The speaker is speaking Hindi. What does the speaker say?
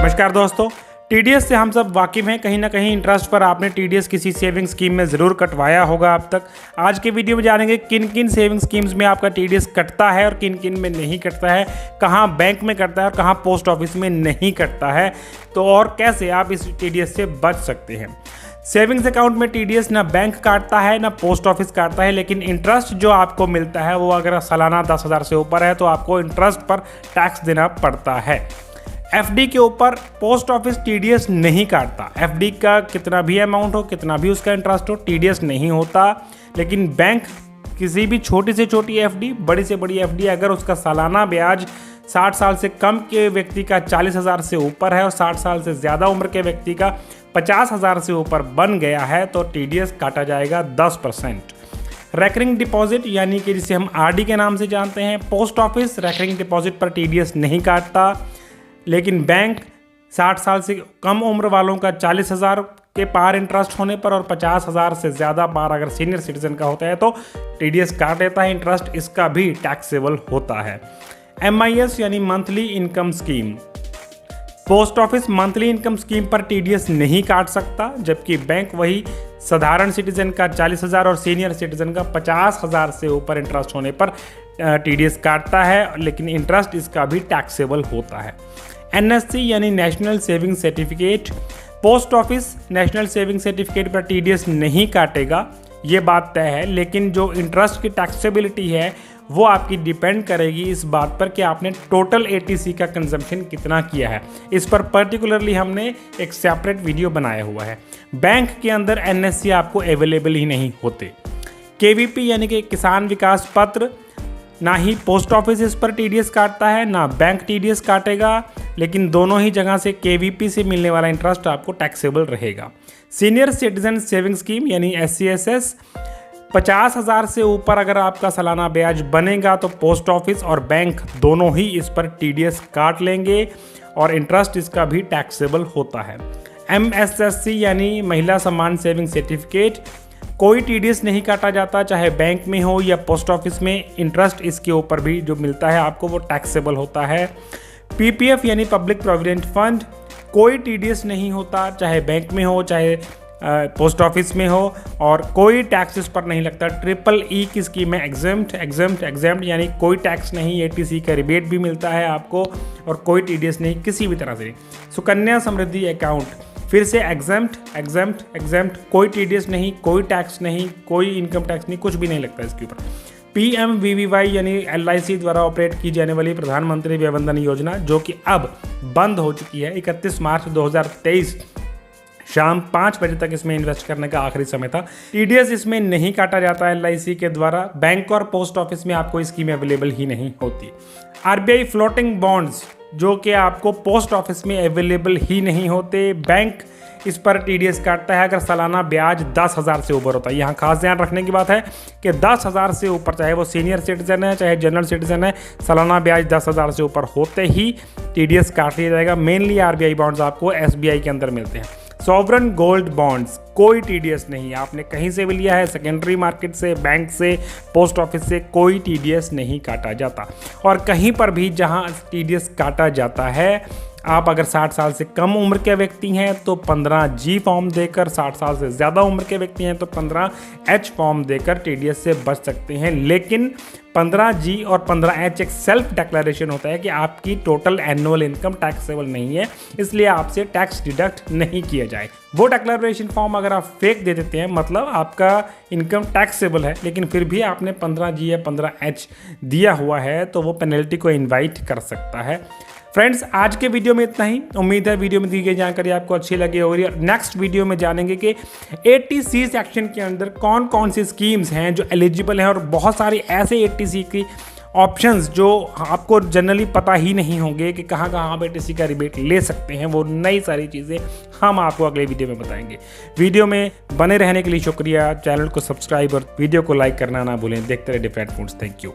नमस्कार दोस्तों, टीडीएस से हम सब वाकिफ हैं। कहीं ना कहीं इंटरेस्ट पर आपने टीडीएस किसी सेविंग स्कीम में ज़रूर कटवाया होगा अब तक। आज के वीडियो में जानेंगे किन किन सेविंग स्कीम्स में आपका टीडीएस कटता है और किन किन में नहीं कटता है, कहां बैंक में कटता है और कहां पोस्ट ऑफिस में नहीं कटता है, तो और कैसे आप इस टीडीएस से बच सकते हैं। सेविंग्स अकाउंट में टीडीएस ना बैंक काटता है ना पोस्ट ऑफिस काटता है, लेकिन इंटरेस्ट जो आपको मिलता है वो अगर सालाना 10,000 से ऊपर है तो आपको इंटरेस्ट पर टैक्स देना पड़ता है। एफडी के ऊपर पोस्ट ऑफिस टीडीएस नहीं काटता। एफडी का कितना भी अमाउंट हो, कितना भी उसका इंटरेस्ट हो, टीडीएस नहीं होता। लेकिन बैंक किसी भी छोटी से छोटी एफडी, बड़ी से बड़ी एफडी, अगर उसका सालाना ब्याज 60 साल से कम के व्यक्ति का 40,000 से ऊपर है और 60 साल से ज़्यादा उम्र के व्यक्ति का 50,000 से ऊपर बन गया है तो टीडीएस काटा जाएगा 10%। रेकरिंग डिपॉजिट यानी कि जिसे हम आरडी के नाम से जानते हैं, पोस्ट ऑफिस रेकरिंग डिपॉजिट पर टीडीएस नहीं काटता, लेकिन बैंक 60 साल से कम उम्र वालों का 40,000 के पार इंटरेस्ट होने पर और 50,000 से ज़्यादा पार अगर सीनियर सिटीजन का होता है तो टीडीएस काट देता है। इंटरेस्ट इसका भी टैक्सेबल होता है। MIS यानी monthly income scheme, post office monthly income scheme पर टीडीएस नहीं काट सकता, जबकि बैंक वही साधारण सिटीजन का 40,000 और सीनियर सिटीजन का 50,000 से ऊपर इंटरेस्ट होने पर टीडीएस काटता है, लेकिन इंटरेस्ट इसका भी टैक्सेबल होता है। NSC यानी national saving certificate, post office national saving certificate पर टीडीएस नहीं काटेगा, ये बात तय है। लेकिन जो इंटरेस्ट की टैक्सेबिलिटी है वो आपकी डिपेंड करेगी इस बात पर कि आपने टोटल ATC का कंजम्पशन कितना किया है। इस पर पर्टिकुलरली हमने एक सेपरेट वीडियो बनाया हुआ है। बैंक के अंदर NSC आपको अवेलेबल ही नहीं होते। KVP यानी कि किसान विकास पत्र, ना ही पोस्ट ऑफिस इस पर टीडीएस काटता है ना बैंक टीडीएस काटेगा, लेकिन दोनों ही जगह से KVP से मिलने वाला इंटरेस्ट आपको टैक्सेबल रहेगा। सीनियर सिटीजन सेविंग स्कीम यानी SCSS, 50,000 से ऊपर अगर आपका सालाना ब्याज बनेगा तो पोस्ट ऑफिस और बैंक दोनों ही इस पर टीडीएस काट लेंगे और इंटरेस्ट इसका भी टैक्सेबल होता है। MSSC यानी महिला सम्मान सेविंग सर्टिफिकेट, कोई टीडीएस नहीं काटा जाता, चाहे बैंक में हो या पोस्ट ऑफिस में। इंटरेस्ट इसके ऊपर भी जो मिलता है आपको वो टैक्सेबल होता है। PPF यानी पब्लिक प्रोविडेंट फंड, कोई टीडीएस नहीं होता, चाहे बैंक में हो चाहे पोस्ट ऑफिस में हो, और कोई टैक्स इस पर नहीं लगता। EEE की स्कीम में एग्जेम्प्ट यानी कोई टैक्स नहीं, ATC का रिबेट भी मिलता है आपको और कोई टीडीएस नहीं किसी भी तरह से। सुकन्या समृद्धि अकाउंट, फिर से एग्जेम्प्ट, कोई टीडीएस नहीं, कोई टैक्स नहीं, कोई इनकम टैक्स नहीं, कुछ भी नहीं लगता इसके ऊपर। PMVVY यानी LIC द्वारा ऑपरेट की जाने वाली प्रधानमंत्री वय वंदन योजना, जो कि अब बंद हो चुकी है। 31 मार्च 2023 शाम 5 बजे तक इसमें इन्वेस्ट करने का आखिरी समय था। टीडीएस इसमें नहीं काटा जाता LIC के द्वारा। बैंक और पोस्ट ऑफिस में आपको स्कीम अवेलेबल ही नहीं होती। RBI फ्लोटिंग बॉन्ड्स, जो कि आपको पोस्ट ऑफिस में अवेलेबल ही नहीं होते। बैंक इस पर टीडीएस काटता है अगर सालाना ब्याज 10,000 से ऊपर होता है। यहाँ खास ध्यान रखने की बात है कि 10,000 से ऊपर, चाहे वो सीनियर सिटीजन है चाहे जनरल सिटीजन है, सालाना ब्याज 10,000 से ऊपर होते ही टीडीएस काट लिया जाएगा। मेनली RBI बॉन्ड्स आपको SBI के अंदर मिलते हैं। सॉवरन गोल्ड बॉन्ड्स, कोई टीडीएस नहीं, आपने कहीं से भी लिया है, सेकेंडरी मार्केट से, बैंक से, पोस्ट ऑफिस से, कोई टीडीएस नहीं काटा जाता। और कहीं पर भी जहां टीडीएस काटा जाता है, आप अगर 60 साल से कम उम्र के व्यक्ति हैं तो 15G फॉर्म देकर, 60 साल से ज़्यादा उम्र के व्यक्ति हैं तो 15H फॉर्म देकर टीडीएस से बच सकते हैं। लेकिन 15G और 15H एक सेल्फ डिक्लेरेशन होता है कि आपकी टोटल एनुअल इनकम टैक्सेबल नहीं है, इसलिए आपसे टैक्स डिडक्ट नहीं किया जाए। वो डिक्लेरेशन फॉर्म अगर आप फेक दे देते हैं, मतलब आपका इनकम टैक्सेबल है लेकिन फिर भी आपने 15G या 15H दिया हुआ है, तो वो पेनल्टी को इन्वाइट कर सकता है। फ्रेंड्स, आज के वीडियो में इतना ही। उम्मीद है वीडियो में दी गई जानकारी आपको अच्छी लगी होगी। और नेक्स्ट वीडियो में जानेंगे कि ATC सेक्शन के अंदर कौन कौन सी स्कीम्स हैं जो एलिजिबल हैं, और बहुत सारी ऐसे ATC की ऑप्शंस जो आपको जनरली पता ही नहीं होंगे कि कहाँ कहाँ आप ATC का रिबेट ले सकते हैं। वो नई सारी चीज़ें हम आपको अगले वीडियो में बताएंगे। वीडियो में बने रहने के लिए शुक्रिया। चैनल को सब्सक्राइब और वीडियो को लाइक करना ना भूलें। देखते रहे डिफरेंट फूड्स। Thank you.